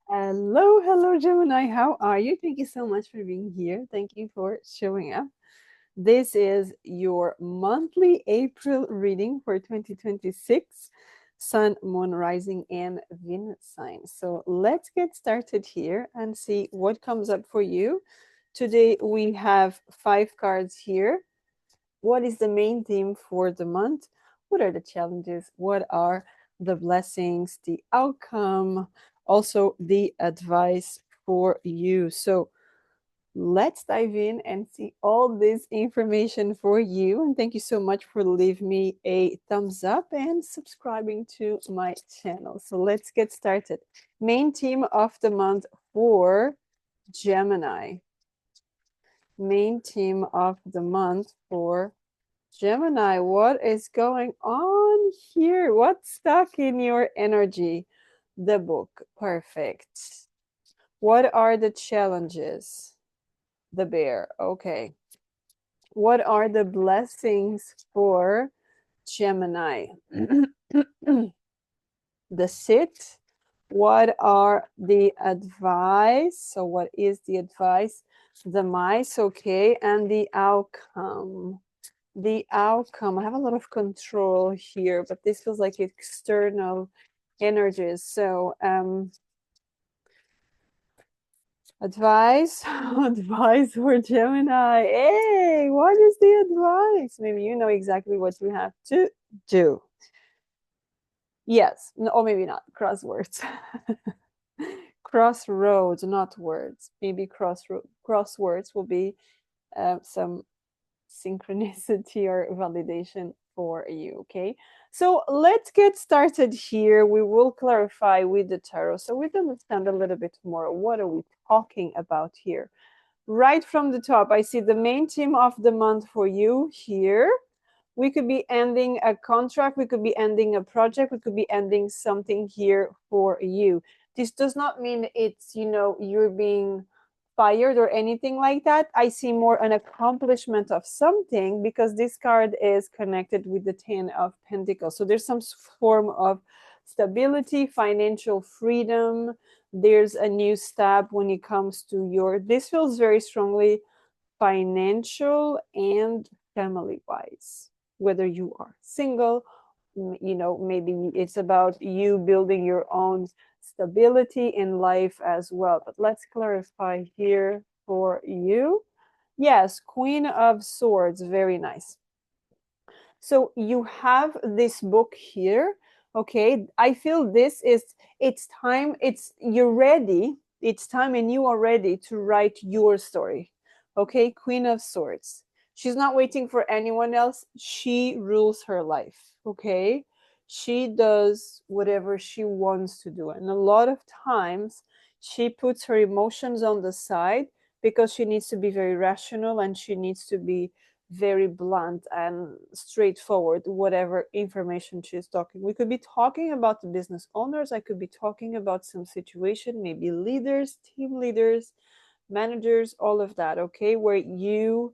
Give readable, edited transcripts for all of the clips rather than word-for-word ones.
Hello, hello, Gemini. How are you? Thank you so much for being here. Thank you for showing up. This is your monthly April reading for 2026, Sun, Moon, Rising, and Venus signs. So let's get started here and see what comes up for you. Today we have 5 cards here. What is the main theme for the month? What are the challenges? What are the blessings, the outcome, also the advice for you? So let's dive in and see all this information for you. And thank you so much for leaving me a thumbs up and subscribing to my channel. So let's get started. Main theme of the month for Gemini. Main theme of the month for Gemini, what is going on here? What's stuck in your energy? The book. Perfect. What are the challenges? The bear. Okay. What are the blessings for Gemini? The sit. What are the advice? So, what is the advice? The mice. Okay. And the outcome. The outcome. I have a lot of control here, but this feels like external energies. So, advice, advice for Gemini. Hey, what is the advice? Maybe you know exactly what you have to do. Yes, no, or maybe not. Crosswords. Crossroads, not words. Maybe crosswords will be some synchronicity or validation for you. Okay, so let's get started here. We will clarify with the tarot so we can understand a little bit more. What are we talking about here? Right from the top, I see the main theme of the month for you here. We could be ending a contract, we could be ending a project, we could be ending something here for you. This does not mean it's, you're being fired or anything like that. I see more an accomplishment of something because this card is connected with the 10 of Pentacles. So there's some form of stability, financial freedom. There's a new step when it comes to this feels very strongly financial and family wise, whether you are single, maybe it's about you building your own stability in life as well. But let's clarify here for you. Yes, Queen of Swords, very nice. So you have this book here. Okay, I feel it's time, you're ready, it's time and you are ready to write your story. Okay, Queen of Swords. She's not waiting for anyone else. She rules her life. Okay, she does whatever she wants to do. And a lot of times she puts her emotions on the side because she needs to be very rational and she needs to be very blunt and straightforward, whatever information she's talking. We could be talking about the business owners. I could be talking about some situation, maybe leaders, team leaders, managers, all of that, okay, where you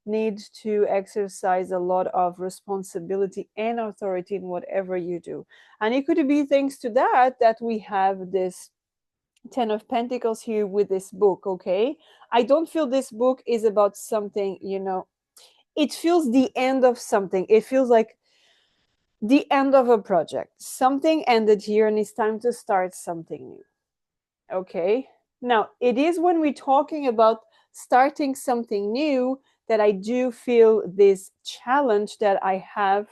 need to exercise a lot of responsibility and authority in whatever you do. And it could be thanks to that we have this 10 of Pentacles here with this book, okay? I don't feel this book is about something, it feels the end of something. It feels like the end of a project. Something ended here and it's time to start something new. Okay. Now, it is when we're talking about starting something new that I do feel this challenge that I have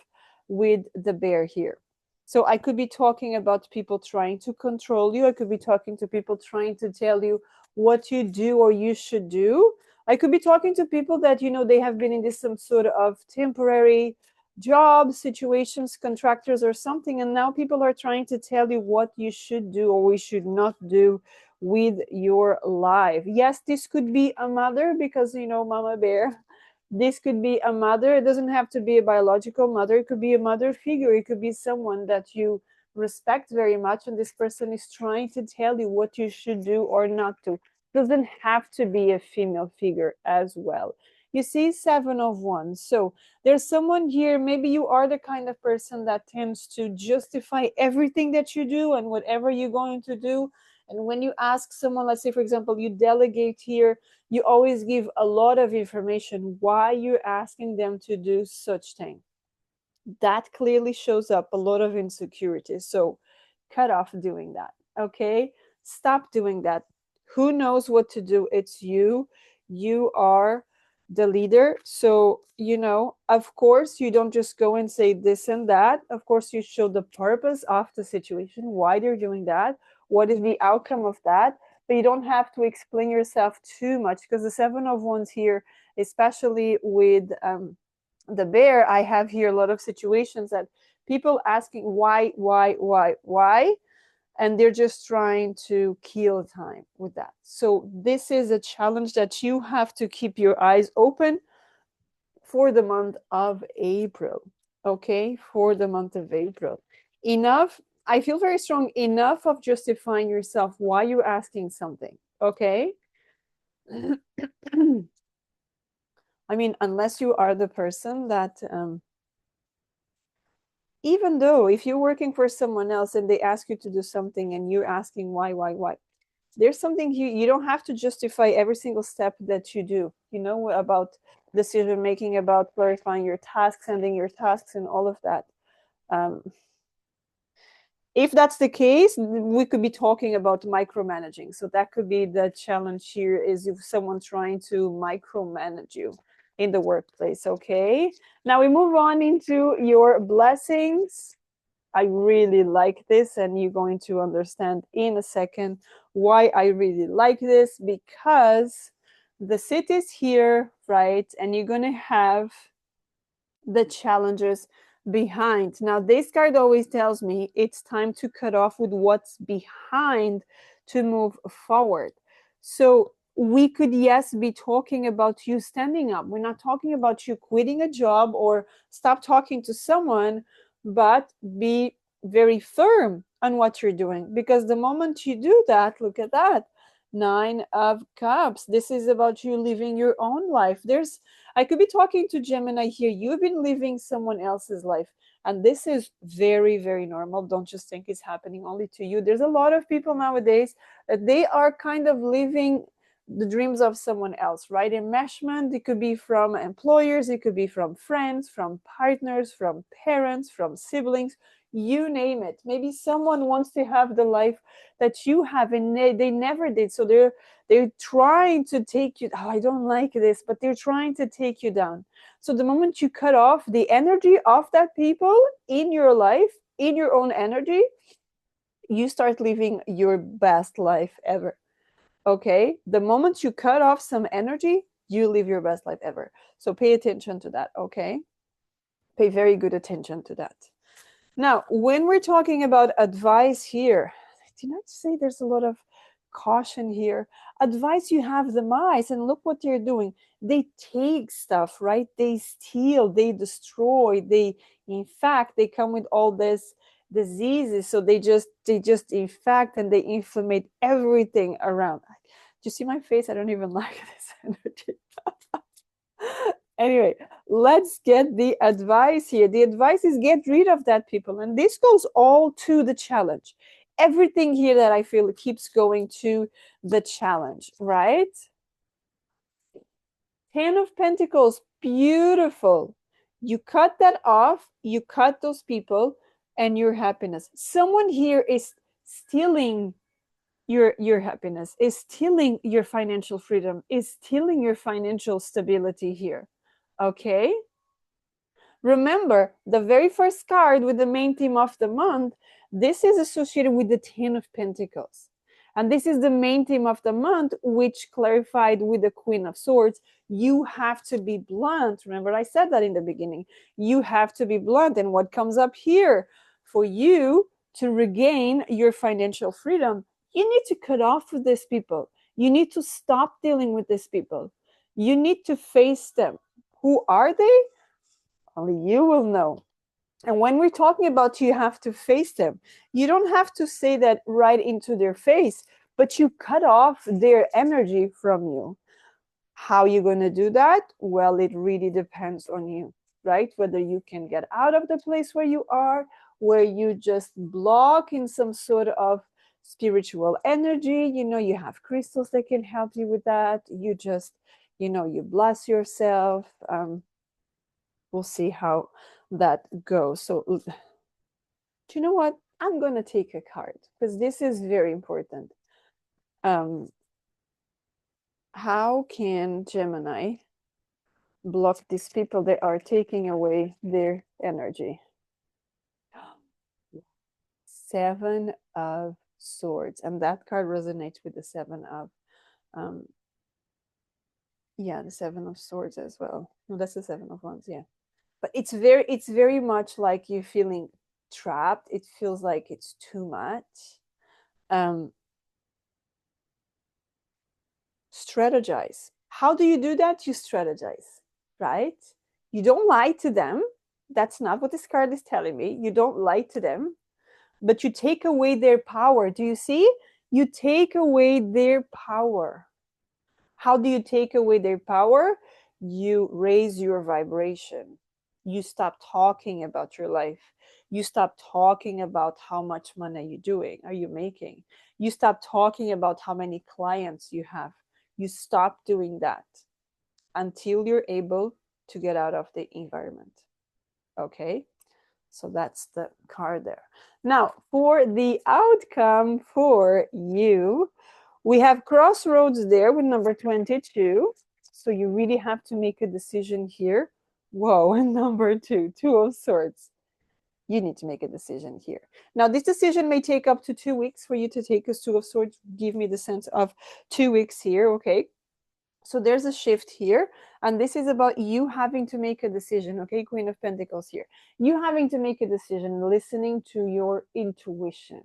with the bear here. So I could be talking about people trying to control you. I could be talking to people trying to tell you what you do or you should do. I could be talking to people that, they have been in this some sort of temporary job situations, contractors or something, and now people are trying to tell you what you should do or we should not do with your life. Yes, this could be a mother because, Mama Bear, this could be a mother. It doesn't have to be a biological mother. It could be a mother figure. It could be someone that you respect very much, and this person is trying to tell you what you should do or not do. It doesn't have to be a female figure as well. You see, 7 of Wands. So there's someone here, maybe you are the kind of person that tends to justify everything that you do and whatever you're going to do. And when you ask someone, let's say, for example, you delegate here, you always give a lot of information why you're asking them to do such thing. That clearly shows up a lot of insecurity. So cut off doing that. Okay? Stop doing that. Who knows what to do? It's you. You are the leader. So, of course, you don't just go and say this and that. Of course, you show the purpose of the situation, why they're doing that, what is the outcome of that. But you don't have to explain yourself too much, because the Seven of Wands here, especially with the bear, I have here a lot of situations that people asking why, and they're just trying to kill time with that. So this is a challenge that you have to keep your eyes open for the month of April. Okay, for the month of April. Enough, I feel very strong, enough of justifying yourself why you're asking something. Okay. I mean, unless you are the person that even though if you're working for someone else and they ask you to do something and you're asking why, there's something you don't have to justify every single step that you do, about decision making, about clarifying your tasks, sending your tasks, and all of that. If that's the case, we could be talking about micromanaging. So that could be the challenge here, is if someone's trying to micromanage you in the workplace. Okay, now we move on into your blessings. I really like this, and you're going to understand in a second why I really like this, because the sit is here, right? And you're going to have the challenges behind. Now, this card always tells me it's time to cut off with what's behind to move forward. So we could, yes, be talking about you standing up. We're not talking about you quitting a job or stop talking to someone, but be very firm on what you're doing. Because the moment you do that, look at that. Nine of Cups. This is about you living your own life. I could be talking to Gemini here. You've been living someone else's life. And this is very, very normal. Don't just think it's happening only to you. There's a lot of people nowadays that they are kind of living the dreams of someone else, right? Enmeshment, it could be from employers, it could be from friends, from partners, from parents, from siblings, you name it. Maybe someone wants to have the life that you have and they never did. So they're trying to take you, oh, I don't like this, but they're trying to take you down. So the moment you cut off the energy of that people in your life, in your own energy, you start living your best life ever. Okay, the moment you cut off some energy, you live your best life ever. So pay attention to that. Okay, pay very good attention to that. Now, when we're talking about advice here, did I say there's a lot of caution here? Advice, you have the mice, and look what they're doing. They take stuff, right? They steal, they destroy, in fact, they come with all this diseases. So they just infect and they inflammate everything around. Do you see my face? I don't even like this energy. Anyway, let's get the advice here. The advice is get rid of that, people. And this goes all to the challenge. Everything here that I feel keeps going to the challenge, right? 10 of Pentacles, beautiful. You cut that off, you cut those people and your happiness. Someone here is stealing your happiness, is stealing your financial freedom, is stealing your financial stability here. Okay? Remember, the very first card with the main theme of the month, this is associated with the 10 of Pentacles. And this is the main theme of the month, which clarified with the Queen of Swords. You have to be blunt. Remember, I said that in the beginning. You have to be blunt. And what comes up here? For you to regain your financial freedom, you need to cut off with these people. You need to stop dealing with these people. You need to face them. Who are they? Only you will know. And when we're talking about you have to face them, you don't have to say that right into their face, but you cut off their energy from you. How are you going to do that? Well, it really depends on you, right? Whether you can get out of the place where you are, where you just block in some sort of spiritual energy. You have crystals that can help you with that. You just, you bless yourself. We'll see how that goes. So, do you know what? I'm going to take a card because this is very important. How can Gemini block these people that are taking away their energy? Seven of Swords, and that card resonates with the Seven of the Seven of Swords as well. No, that's the Seven of Wands. Yeah, but it's very much like you feeling trapped. It feels like it's too much. Strategize. How do you do that? You strategize, right? You don't lie to them. That's not what this card is telling me. You don't lie to them, but you take away their power. Do you see? You take away their power. How do you take away their power? You raise your vibration. You stop talking about your life. You stop talking about how much money are you making. You stop talking about how many clients you have. You stop doing that until you're able to get out of the environment. Okay? So that's the card there. Now, for the outcome for you, we have Crossroads there with number 22. So you really have to make a decision here. Whoa, and number 2, Two of Swords. You need to make a decision here. Now, this decision may take up to 2 weeks for you to take, as Two of Swords give me the sense of 2 weeks here, okay? So there's a shift here, and this is about you having to make a decision, okay? Queen of Pentacles here. You having to make a decision, listening to your intuition,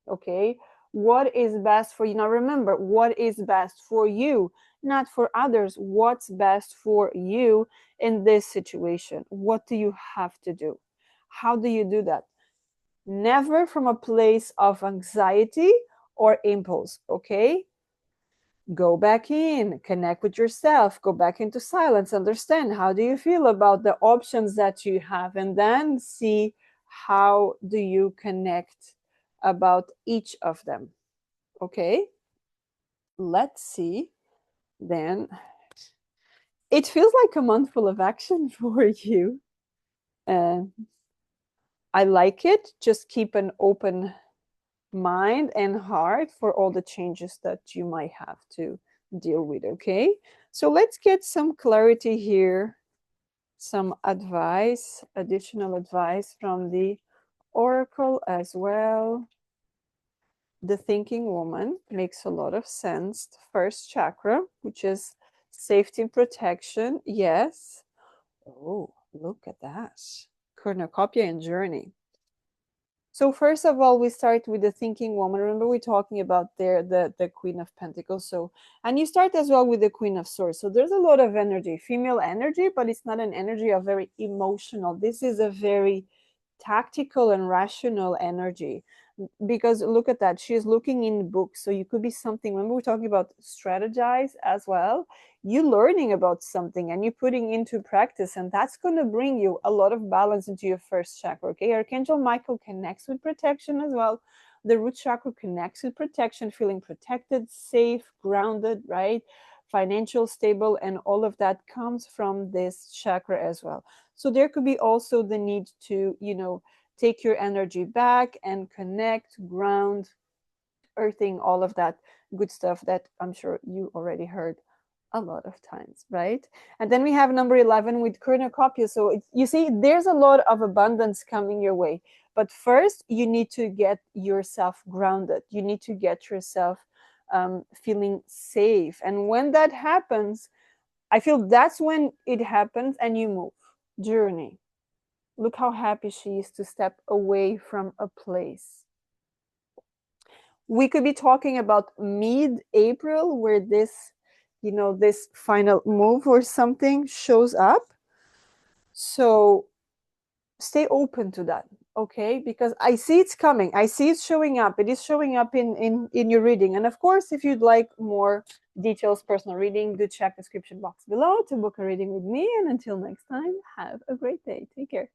okay? What is best for you? Now remember, what is best for you, not for others. What's best for you in this situation? What do you have to do? How do you do that? Never from a place of anxiety or impulse, okay? Go back in, connect with yourself, go back into silence, understand how do you feel about the options that you have, and then see how do you connect about each of them. Okay, let's see then. It feels like a month full of action for you. I like it. Just keep an open mind and heart for all the changes that you might have to deal with. Okay, so let's get some clarity here, some advice, additional advice from the oracle as well. The thinking woman makes a lot of sense. The first chakra, which is safety and protection. Yes. Oh, look at that. Cornucopia and journey. So first of all, we start with the thinking woman. Remember, we're talking about there the Queen of Pentacles. So, and you start as well with the Queen of Swords. So there's a lot of energy, female energy, but it's not an energy of very emotional. This is a very tactical and rational energy. Because look at that, she's looking in books. So you could be something. Remember, we're talking about strategize as well. You learning about something and you putting into practice, and that's going to bring you a lot of balance into your first chakra. Okay, Archangel Michael connects with protection as well. The root chakra connects with protection, feeling protected, safe, grounded, right? Financial stable, and all of that comes from this chakra as well. So there could be also the need to, take your energy back and connect, ground, earthing, all of that good stuff that I'm sure you already heard a lot of times, right? And then we have number 11 with cornucopia. So you see, there's a lot of abundance coming your way. But first, you need to get yourself grounded. You need to get yourself feeling safe. And when that happens, I feel that's when it happens and you move. Journey. Look how happy she is to step away from a place. We could be talking about mid-April where this, this final move or something shows up. So stay open to that, okay? Because I see it's coming. I see it's showing up. It is showing up in your reading. And of course, if you'd like more details, personal reading, do check the description box below to book a reading with me. And until next time, have a great day. Take care.